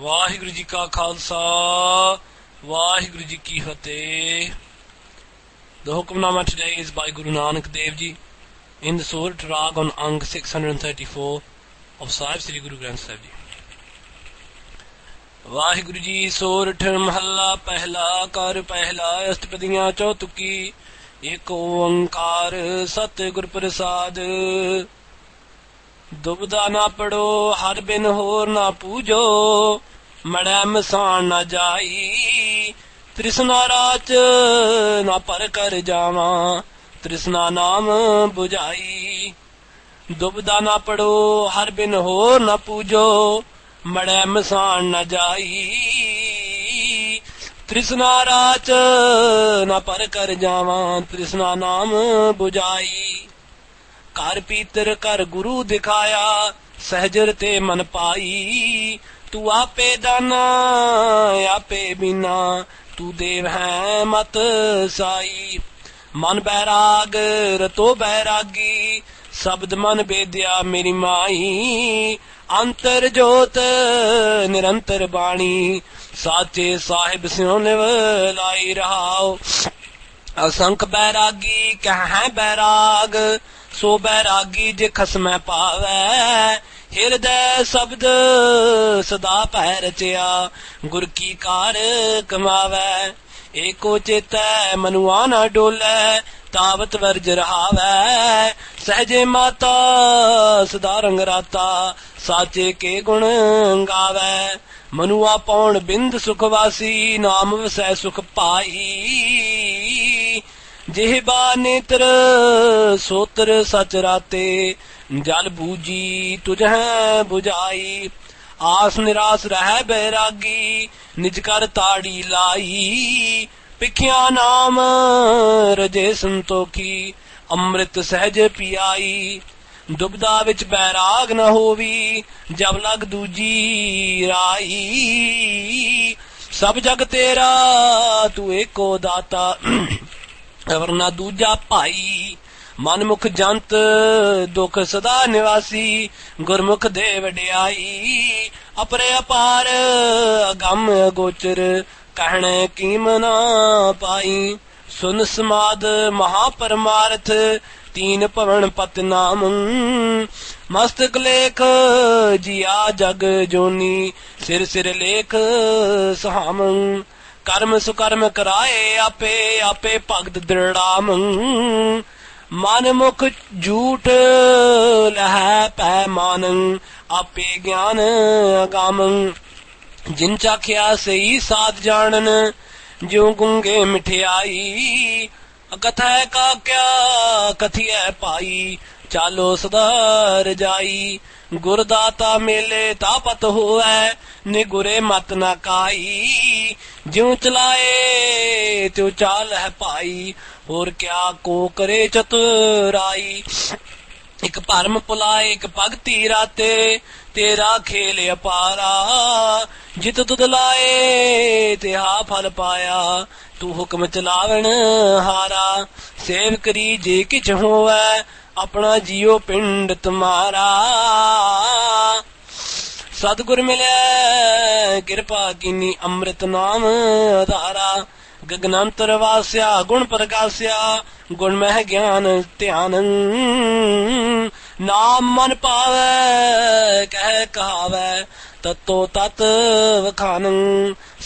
ਵਾਹਿਗੁਰੂ ਜੀ ਕਾ ਖਾਲਸਾ ਵਾਹਿਗੁਰੂ ਜੀ ਕੀ ਫਤਿਹ. The Hukamnama today is by Guru Nanak Dev Ji in the Sorat'h Rag on Ang 634 of Sahib Sri Guru Granth Sahib Ji. Waheguru ji ਸੋਰਠ ਮਹੱਲਾ ਪਹਿਲਾ ਕਰ ਪਹਿਲਾ ਅਸ਼ਟਪਦੀਆਂ ਚੌਤੁਕੀ ਏਕ ਓੰਕਾਰ ਸਤਿਗੁਰ ਪ੍ਰਸਾਦ. ਦੁਬਦਾ ਨਾ ਪੜੋ ਹਰ ਬਿਨ ਹੋਰ ਨਾ ਪੂਜੋ ਮੜੈ ਮਸਾਨ ਨਾ ਜਾਈ ਤ੍ਰਿਸ਼ਨਾ ਰਾਚ ਨਾ ਪਰ ਕਰ ਜਾਵਾਂ ਤ੍ਰਿਸ਼ਨਾ ਨਾਮ 부ਝਾਈ. ਦੁਬਦਾ ਨਾ ਪੜੋ ਹਰ ਬਿਨ ਹੋਰ ਨਾ ਪੂਜੋ ਮੜੈ ਮਸਾਨ ਨਾ ਜਾਈ ਤ੍ਰਿਸ਼ਨਾ ਰਾਚ ਨਾ ਪਰ ਕਰ ਜਾਵਾਂ ਤ੍ਰਿਸ਼ਨਾ ਨਾਮ 부ਝਾਈ. ਘਰ ਪੀਤਰ ਕਰ ਗੁਰੂ ਦਿਖਾਇਆ ਸਹਿਜਰ ਤੇ ਮਨ ਪਾਈ ਤੂੰ ਆਪੇ ਦਾਨਾ ਆਪੇ ਬਿਨਾ ਤੂੰ ਦੇਵ ਹੈ ਮਤ ਸਾਈ. ਮਨ ਬੈਰਾਗ ਰਤੋ ਬੈਰਾਗੀ ਸ਼ਬਦ ਮਨ ਬੇਦਿਆ ਮੇਰੀ ਮਾਈ ਅੰਤਰ ਜੋਤ ਨਿਰੰਤਰ ਬਾਣੀ ਸਾਚੇ ਸਾਹਿਬ ਸਿਉ ਨਿਵ ਲਾਈ ਰਹਾਓ. ਅਸੰਖ ਬੈਰਾਗੀ ਕਹਿ ਬੈਰਾਗ ਸੋ ਬੈਰਾਗੀ ਜੇ ਖਸਮੈ ਪਾਵੈ ਹਿਰਦੈ ਸ਼ਬਦ ਸਦਾ ਭੈ ਰਚਿਆ ਗੁਰ ਕੀ ਕਾਰ ਕਮਾਵੈ. ਏਕੋ ਚੇਤੈ ਮਨੁਆ ਨਾ ਡੋਲੈ ਤਾਵਤ ਵਰਜ ਰਹਾਵੈ ਸਹਜੇ ਮਾਤਾ ਸਦਾ ਰੰਗ ਰਾਤਾ ਸਾਚੇ ਕੇ ਗੁਣ ਗਾਵੈ. ਮਨੁਆ ਪੌਣ ਬਿੰਦ ਸੁਖ ਵਾਸੀ ਨਾਮ ਵਸੈ ਸੁਖ ਪਾਈ ਜਿਹਬਾ ਨੇਤਰ ਸੋਤਰ ਸਚ ਰਾਤੇ ਜਲ ਬੂਜੀ ਤੁਝੈ 부ਝਾਈ. ਆਸ ਨਿਰਾਸ ਰਹਿ ਬੈਰਾਗੀ ਨਿਜ ਕਰ ਤਾੜੀ ਲਾਈ ਪਿਖਿਆ ਨਾਮ ਰਜੇ ਸੰਤੋਖੀ ਅੰਮ੍ਰਿਤ ਸਹਿਜ ਪਿਆਈ. ਦੁਬਦਾ ਵਿੱਚ ਬੈਰਾਗ ਨ ਹੋਵੀ ਜਬ ਲਗ ਦੂਜੀ ਰਾਈ ਸਭ ਜਗ ਤੇਰਾ ਤੂੰ ਏਕੋ ਦਾਤਾ ਵਰਨਾ ਦੂਜਾ ਭਾਈ. manmukh ਜੰਤ ਦੁਖ ਸਦਾ ਨਿਵਾਸੀ ਗੁਰਮੁਖ ਦੇ ਵਡਿਆਈ ਅਪਰੇ ਅਪਾਰ ਅਗੰਮ ਅਗੋਚਰ ਕਹਿਣੇ ਕੀਮ ਨਾ ਪਾਈ. ਸੁਨ ਸਮਾਦ ਮਹਾ ਪਰਮਾਰਥ ਤੀਨ ਭਵਨ ਪਤ ਨਾਮ ਮਸਤਕ ਲੇਖ ਜੀਆ ਜਗ ਜੋਨੀ ਸਿਰ ਸਿਰ ਲੇਖ ਸਹਾਮ. ਕਰਮ ਸੁਕਰਮ ਕਰਾਏ ਆਪੇ ਆਪੇ ਭਗਤ ਦ੍ਰਿੜਾਮ ਮਨਮੁਖ ਝੂਠ ਲਹੈ ਪੈ ਮਾਨ ਆਪੇ ਗਿਆਨ ਅਗਮ. ਜਿਨ ਚਾਖਿਆ ਸਈ ਸਾਧ ਜਾਣਨ ਜਿਉ ਗੁੰਗੇ ਮਿਠਿਆਈ ਕਥੈ ਕਾ ਕਿਆ ਕਥਿਐ ਪਾਈ ਚਾਲੋ ਸਦਾ ਰਜਾਈ. ਗੁਰਦਾਤਾ ਮੇਲੇ ਤਾਪਤ ਹੋਵੈ ਨਿਗੁਰੇ ਮਤ ਨਾ ਕਾਈ ਜਿਉ ਚਲਾਏ ਤਿਉ ਚਾਲ ਹੈ ਭਾਈ ਹੋਰ ਕਿਆ ਕੋ ਕਰੇ ਚਤੁਰਾਈ. ਇੱਕ ਭਰਮ ਪੁਲਾਏ ਇੱਕ ਭਗਤੀ ਰਾਤੇ ਤੇਰਾ ਖੇਲ ਅਪਾਰਾ ਜਿਤ ਤੁਧ ਲਾਏ ਤਿਹਾ ਫਲ ਪਾਇਆ ਤੂੰ ਹੁਕਮ ਚਲਾਵਣ ਹਾਰਾ. ਸੇਵ ਕਰੀ ਜੇ ਕਿਛ ਹੋਵੈ ਆਪਣਾ ਜੀਉ ਪਿੰਡ ਤੁਮਾਰਾ ਸਤਿਗੁਰ ਮਿਲਿਆ ਕਿਰਪਾ ਕੀਨੀ ਅੰਮ੍ਰਿਤ ਨਾਮ ਆਧਾਰਾ. ਗਗਨੰਤਰ ਵਾਸਿਆ ਗੁਣ ਪ੍ਰਗਾਸਿਆ ਗੁਣ ਮਹਿ ਗਿਆਨ ਧਿਆਨ ਨਾਮ ਮਨ ਪਾਵੈ ਕਹਿ ਕਹਾਵੈ ਤਤੋ ਤਤ ਵਖਾਨ.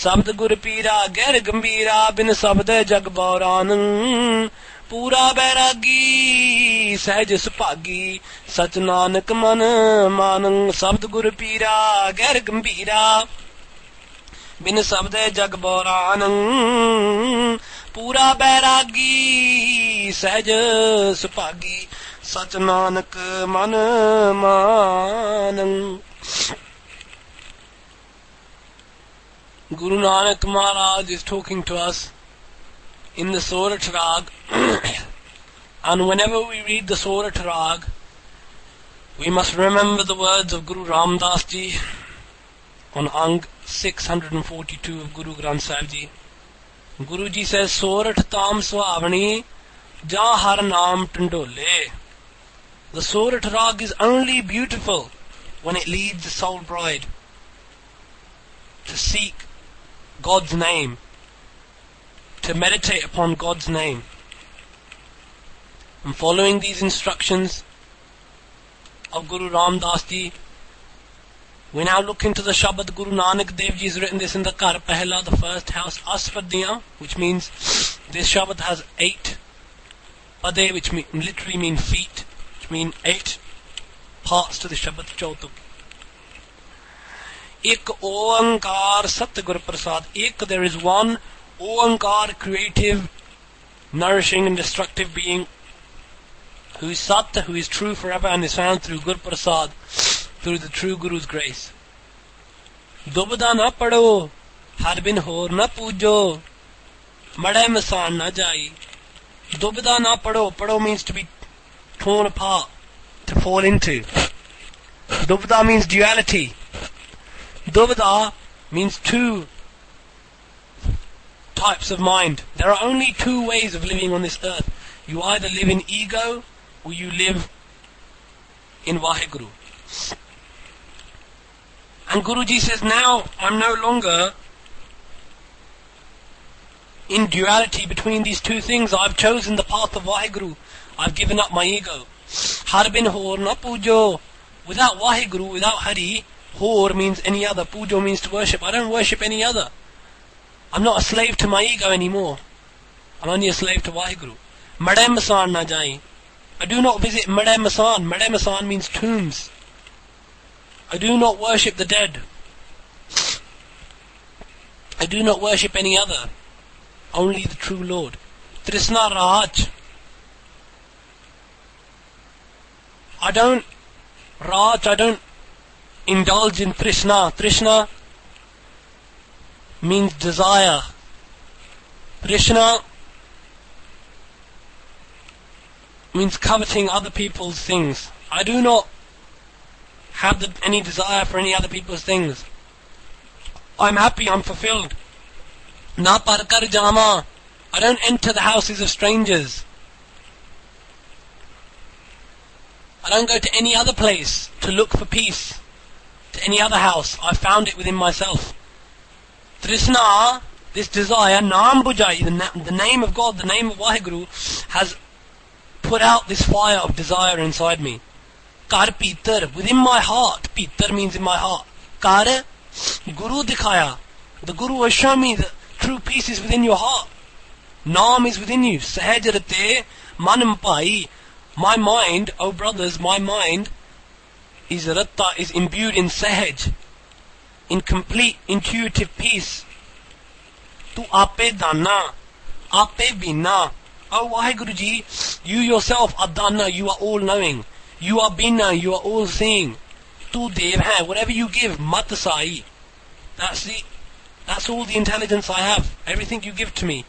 ਸ਼ਬਦ ਗੁਰ ਪੀਰਾ ਗਹਿਰ ਗੰਭੀਰਾ ਬਿਨ ਸ਼ਬਦ ਜਗ ਬੌਰਾਨ ਪੂਰਾ ਬੈਰਾਗੀ ਸਹਿਜ ਸੁਭਾਗੀ ਸਚ ਨਾਨਕ ਮਨ ਮਾਨ. ਸ਼ਬਦ ਗੁਰ ਪੀਰਾ ਗਹਿਰ ਗੰਭੀਰਾ ਬਿਨ ਸ਼ਬਦ ਜਗ ਬੌਰਾਨ ਪੂਰਾ ਬੈਰਾਗੀ ਸਹਿਜ ਸੁਭਾਗੀ ਸਚ ਨਾਨਕ ਮਨ ਮਾਨ. Guru Nanak Maharaj is talking to us in the Sorat'h Rag and whenever we read the Sorat'h Rag we must remember the words of Guru Ram Das Ji on Ang 642 of Guru Granth Sahib Ji. Guru Ji says Sorat'h Tam Suhavani Ja Har Naam Tandole. The Sorat'h Rag is only beautiful when it leads the soul bride. to seek God's name, to meditate upon God's name. And following these instructions of Guru Ram Das Ji, we now look into the Shabad. Guru Nanak Dev Ji has written this in the Ghar Pehla, the first house, Ashtapadees, which means this Shabad has 8 Pade, which literally mean feet, which mean 8 parts to the Shabad Chau-Tukas. Ek Oankar Sat Gur Prasad. Ek, there is one Oankar, creative, nourishing and destructive being, who is Sat, who is true forever and is found through Gur Prasad, through the true Guru's grace. Dubda na pado, har bin hor na pujo, made masan na jai. Dubda na pado. Pado means to be torn apart, to fall into. Dubda means duality. Dubda means 2 types of mind. There are only 2 ways of living on this earth. You either live in ego or you live in Vaheguru. And Guruji says, now I'm no longer in duality between these 2 things. I've chosen the path of Vaheguru. I've given up my ego. Har bin hor na pujo. Without Vaheguru, without Hari, hor means any other, pujo means to worship. I don't worship any other. I'm not a slave to my ego anymore. I'm only a slave to Vaheguru. Made masan na jai. I do not visit Made masan. Made masan means tombs. I do not worship the dead. I do not worship any other. Only the true Lord. Trishna Raj. I don't indulge in Trishna. Trishna means desire. Trishna means coveting other people's things. I do not have any desire for any other people's things. I'm happy, I'm fulfilled. Na parkar jama. I don't enter the houses of strangers. I don't go to any other place to look for peace, to any other house. I found it within myself. Trishna, this desire, Naam Bujai, the name of God, the name of Vaheguru, has put out this fire of desire inside me. Kar Peter, within my heart. Peter means in my heart. Kar, Guru dikhaya. The Guru has shown me that true peace is within your heart. Naam is within you. Sahaj rate manmukh. My mind, oh brothers, my mind is ratta, is imbued in sahaj, in complete intuitive peace. Tu ape dana, ape bina. Oh Vaheguruji, you yourself are dana, you are all knowing. You are bina, you are all seeing. Tu dev hai, whatever you give, mat sai. That's all the intelligence I have. Everything you give to me.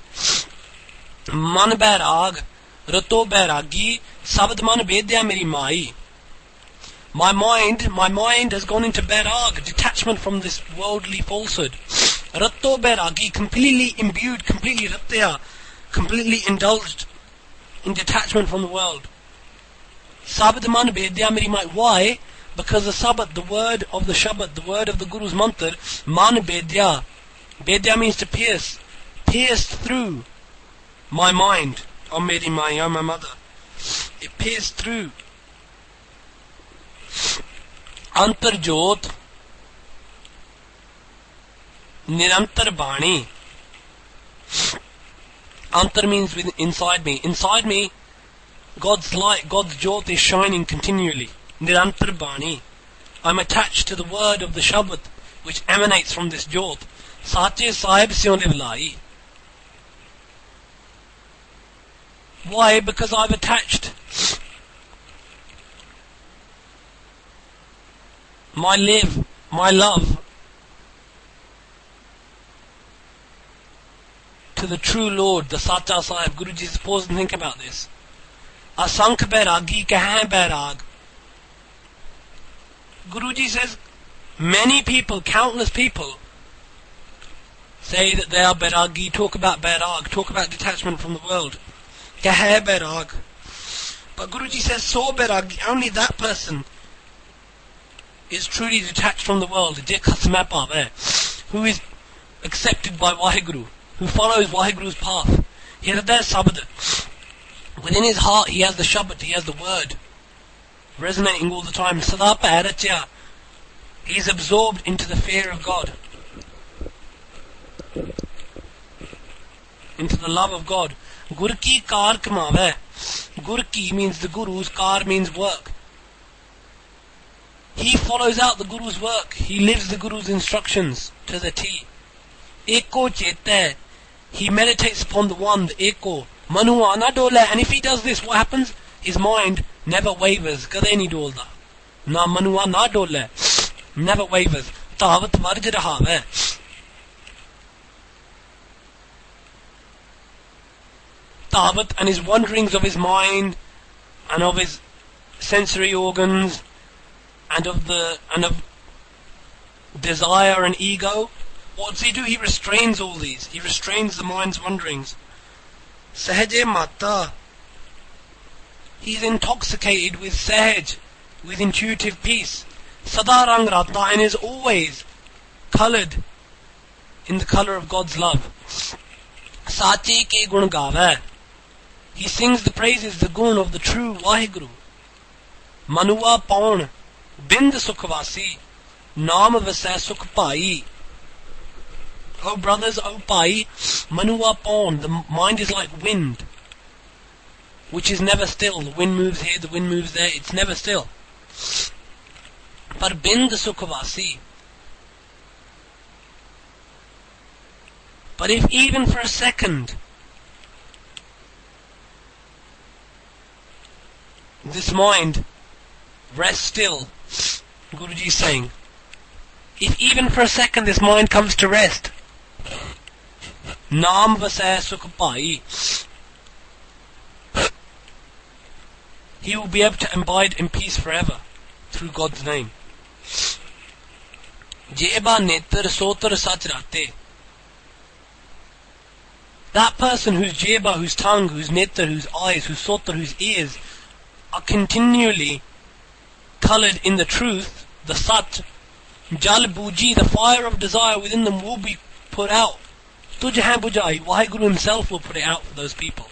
Man bairag, rato bairagi, sabad man bedya meri mai. My mind has gone into bairag, detachment from this worldly falsehood. Rato bairagi, completely imbued, completely ratya, completely indulged in detachment from the world. Sabad man bedya meri mai. Why? Because the Sabad, the word of the Shabad, the word of the Guru's mantra, man bedya. Bedya means to pierce. Pierced through my mind. Oh meri mai, oh my mother. It pierced through. Antar Jot, Nirantar Bani. Antar means inside me. Inside me, God's light, God's Jot is shining continually. Nirantar Bani. I'm attached to the word of the Shabad, which emanates from this Jot. Sache Sahib Sion Livlai. Why? Because I've attached my love to the true Lord, the Sacha Sahib. Guruji, pause and think about this. Asank Bairagi Kahan Bairag. Guruji says, many people, countless people, say that they are Bairagi, talk about Bairag, talk about detachment from the world. Kahe Bairag. But Guruji says, so Bairagi, only that person is truly detached from the world. who is accepted by Waheguru, who follows Waheguru's path. Hirday Shabad. Within his heart he has the Shabad, he has the word, resonating all the time. Sada Pairachya. He is absorbed into the fear of God, into the love of God. Gur ki kar kamave. Gur ki means the Guru's, kar means work. He follows out the Guru's work. He lives the Guru's instructions to the T. Eko chete. He meditates upon the one, the Eko. Manuwa na dole. And if he does this, what happens? His mind never wavers. Kade nahi dolda. Na manuwa na dole. Never wavers. Tavat varj raha hai. Tavat, and his wanderings of his mind and of his sensory organs and of desire and ego. What does he do? He restrains all these. He restrains the mind's wanderings. Sahaje mata. He is intoxicated with sahaj, with intuitive peace. Sada rang rata, and is always coloured in the colour of God's love. Sache ke gun gaave. He sings the praises, the gun of the true Waheguru. Manuwa paun, bind sukhvasi, naam vasai sukh pai. Oh brothers, oh pai, manuwa paun, the mind is like wind, which is never still. The wind moves here, the wind moves there, it's never still. Par bind sukhvasi. But if even for a second this mind rests still, Guruji is saying, if even for a second this mind comes to rest, Naam vasai sukh pai, he will be able to abide in peace forever through God's name. Jeba netar sotar sach rate. That person whose jeba, whose tongue, whose netar, whose eyes, whose sotar, whose ears are continually coloured in the truth, the sat, jal buji, the fire of desire within them will be put out. Tuj hai bujai, Waheguru himself will put it out for those people.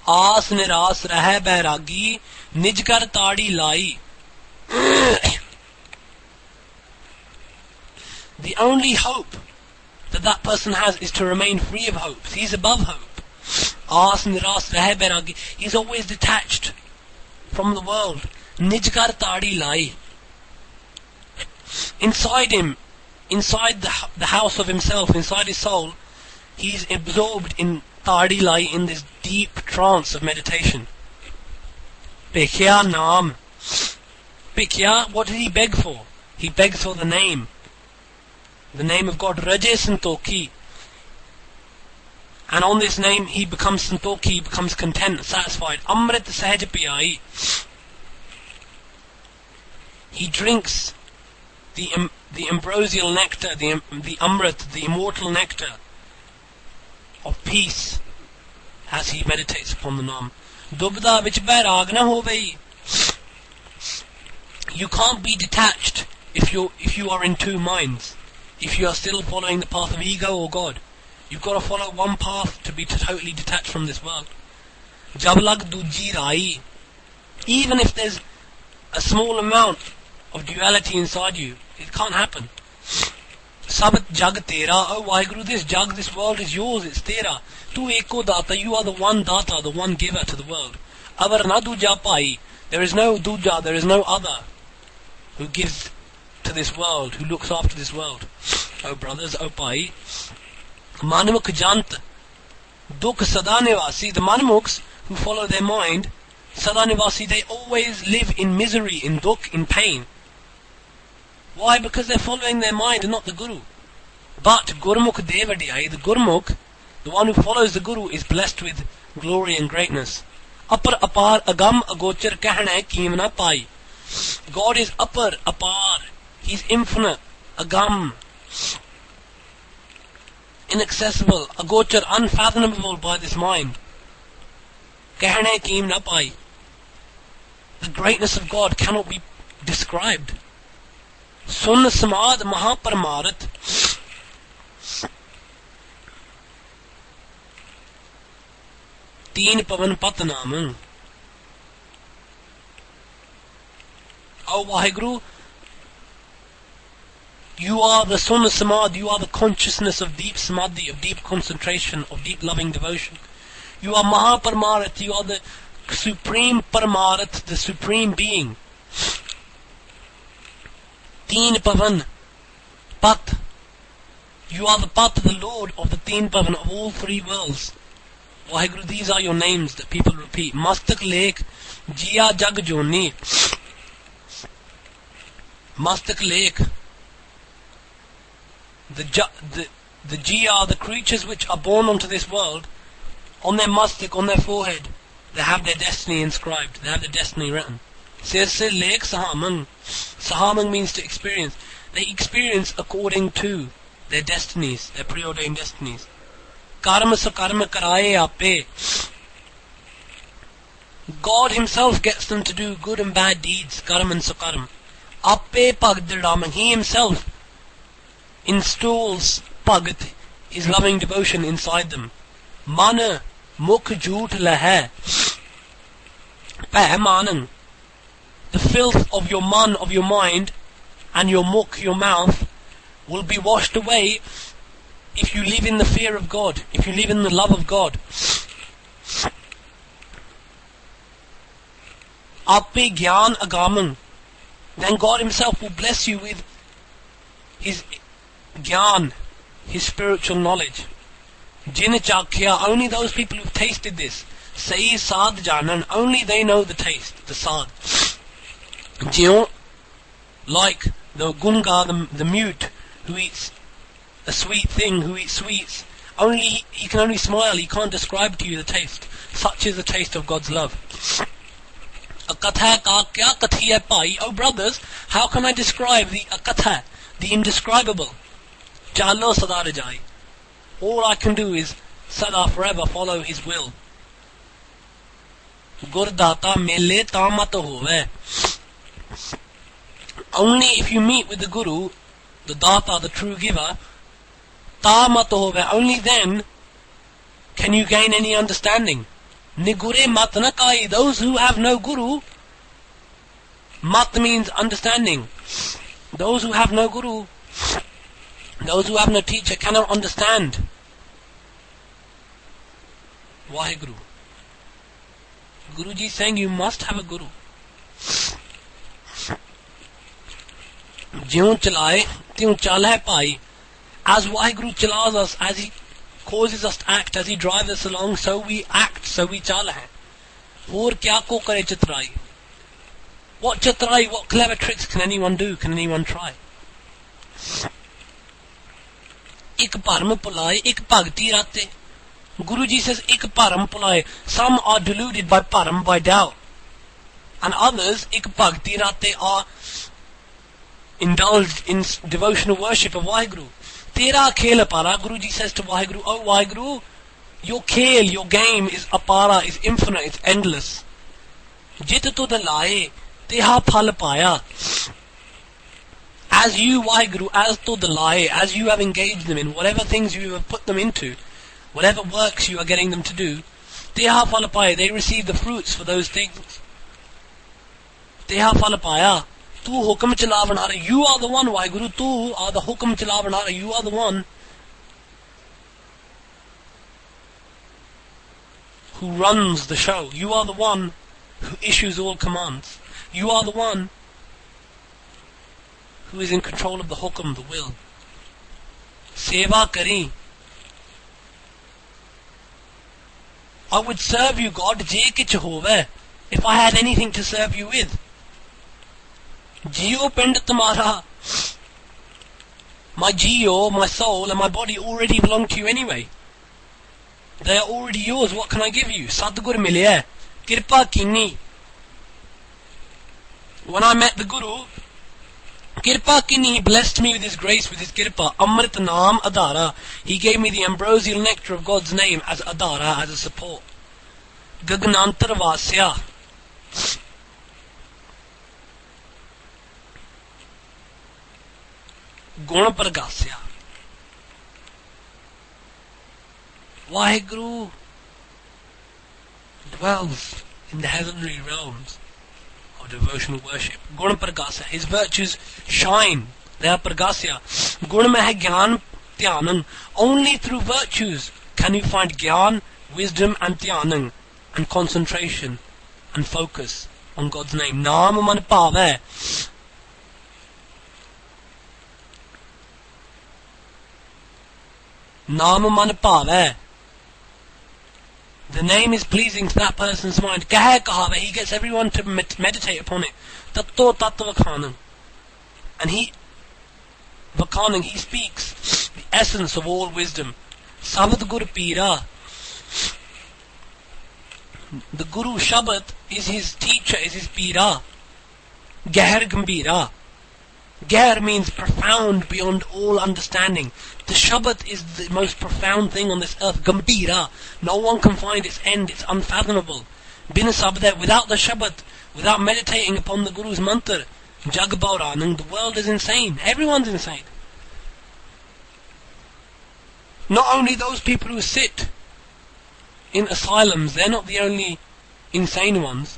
Aas niras rahe bairagi, nijkar tadi lai. The only hope that person has is to remain free of hope. He's above hope. Aas niras rahe bairagi. He's always detached from the world. Nijkar tadi lai. Inside him, inside the house of himself, inside his soul, he's absorbed in tadi lai, in this deep trance of meditation. Bekhya naam. Bekhya, what did he beg for? He begs for the name of God. Raje santoki. And on this name he becomes santoki, he becomes content, satisfied. Amrit sahaj piyai. He drinks the ambrosial nectar, the amrit, the immortal nectar of peace as he meditates upon the Naam. Dubda vich bairag na hovei. You can't be detached if you are in two minds. If you are still following the path of ego or God, you've got to follow one path to be totally detached from this world. Jablag duji rai. Even if there's a small amount of duality inside you, it can't happen. Sabat jag tera. Oh Waheguru, this jag, this world is yours, it's tera. Tu eko data, you are the one data, the one giver to the world. Avar na duja pai. There is no duja, there is no other who gives to this world, who looks after this world. Oh brothers, oh pai. Manmukh jant. Dukh sada nivasi. The manmukhs who follow their mind, sada nivasi, they always live in misery, in dukh, in pain. Why? Because they're following their mind and not the Guru. But Gurmukh devadiyai, the Gurmukh, the one who follows the Guru, is blessed with glory and greatness. Apar apar agam agochar kahna keemna pai. God is upper, apar. He's infinite, agam, inaccessible, agochar, unfathomable by this mind. Kahne keemna pai. The greatness of God cannot be described. Sun Samad Mahaparamarat. Teen Pavan Patnam. O Waheguru, you are the Sun Samad, you are the consciousness of deep Samaadhi, of deep concentration, of deep loving devotion. You are Mahaparamarat, you are the supreme Paramarat, the supreme being. Teen Pavan, Pat. You are the Pat, the Lord of the Teen Pavan, of all three worlds. Waheguru, these are your names that people repeat. Mastak Lake, Jia Jag Joni. Mastak Lake. The Jia, the creatures which are born onto this world, on their mastak, on their forehead, they have their destiny inscribed, they have their destiny written. Sirse Lake Sahamang. Sahamang means to experience. They experience according to their destinies, their preordained destinies. Karma sakarma karaye ape. God himself gets them to do good and bad deeds, karma and sakarma. Ape pagdiramang. He himself installs pagat, his loving devotion inside them. Mana mukh jhoot lahe. Peh manang. The filth of your man, of your mind, and your mukh, your mouth, will be washed away if you live in the fear of God, if you live in the love of God. Ape gyan agamang. Then God himself will bless you with his gyan, his spiritual knowledge. Jin chakya, only those people who've tasted this. Say sad janan, only they know the taste, the sad. Jion, like the gunga, the mute, who eats a sweet thing, who eats sweets, he can only smile, he can't describe to you the taste. Such is the taste of God's love. Oh brothers, how can I describe the akatha, the indescribable? Jalo sada rajai. All I can do is sada, forever follow his will. Gurdata mele tamat hove. Only if you meet with the Guru, the Data, the true giver, tamat hove, only then can you gain any understanding. Nigure mat na kai, those who have no Guru, mat means understanding. Those who have no Guru, those who have no teacher cannot understand. Waheguru. Guruji is saying you must have a Guru. Jion chalaye, tiyon chal hai pai. As Waheguru chalas us, as he causes us to act, as he drives us along, so we act, so we chal hai. Aur kya ko kare chatrai? What chatrai, what clever tricks can anyone do, can anyone try? Ik bharm pulai, ik bhakti rate. Guruji says, ik bharm pulai. Some are deluded by bharm, by doubt. And others, ik bhakti rate, are indulged in devotional worship of Waheguru. Tera khel apara, Guruji says to Waheguru, oh Waheguru, your khel, your game is apara, is infinite, it's endless. Jit to dalaye, teha phal paya. As you, Waheguru, as to dalaye, as you have engaged them in whatever things you have put them into, whatever works you are getting them to do, teha phal paya, they receive the fruits for those things. Teha phal paya. Tu hukam chalavanara. You are the one, Waheguru. Tu are the hukam chalavanara. You are the one who runs the show. You are the one who issues all commands. You are the one who is in control of the hukam, the will. Seva kari. I would serve you, God, je kich hove, if I had anything to serve you with. Jio pind tumara. My Jio, my soul, and my body already belong to you anyway. They are already yours. What can I give you? Sadgur milya. Kirpa kini. When I met the Guru, Kirpa kini, he blessed me with his grace, with his kirpa. Amrit Naam Adara. He gave me the ambrosial nectar of God's name as Adara, as a support. Gagnantar Vasya. Gun Pragasya. Waheguru dwells in the heavenly realms of devotional worship. Gun Pragasya. His virtues shine. They are Pragasya. Gun mein hai Gyan Dhyanan. Only through virtues can you find Gyan, wisdom and Dhyanan, and concentration and focus on God's name. Naam man pave. Naam man pave. The name is pleasing to that person's mind. Kah kahave. He gets everyone to meditate upon it. Tatto tattva vakhanam. And he speaks the essence of all wisdom. Shabad Guru Pira. The Guru Shabad is his teacher, is his Pira. Gaher Gambira. Gaher means profound beyond all understanding. The Shabad is the most profound thing on this earth. Gambira. No one can find its end. It's unfathomable. Bin Sabda, without the Shabad, without meditating upon the Guru's mantra, Jagabauranang, the world is insane. Everyone's insane. Not only those people who sit in asylums, they're not the only insane ones.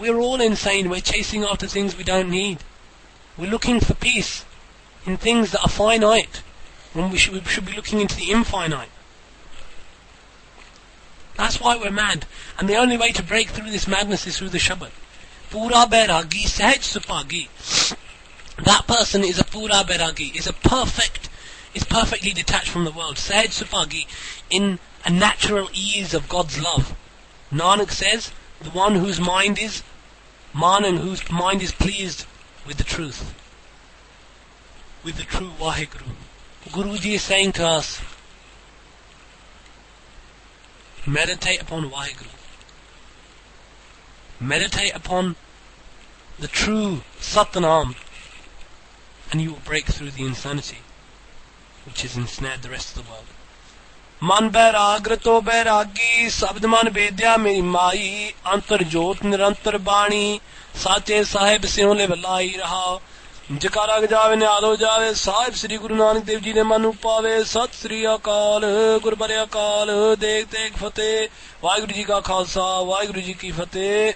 We're all insane. We're chasing after things we don't need. We're looking for peace in things that are finite, when we should be looking into the infinite. That's why we're mad. And the only way to break through this madness is through the Shabad. Pura Bairagi, Sahaj Supagi. That person is a Pura Bairagi, is perfectly detached from the world. Sahaj Supagi, in a natural ease of God's love. Nanak says, the one whose mind is Manan, whose mind is pleased with the truth, with the true Waheguru. Guruji is saying to us, meditate upon Waheguru. Meditate upon the true Sorat'h Naam, and you will break through the insanity which has ensnared the rest of the world. Man bairagrato bairagi, sabd man bedya meri mai, antar jot nirantar bani, sache sahib seon le valai raha. Jekara gajave ne alo jave, sahib Sri Guru Nanak Dev Ji ne manu pave, Sat Sri Akal, Gurbare Akal, Dekh Dekh Fateh, Waheguru Ji ka Khalsa, Waheguru Ji ki Fateh.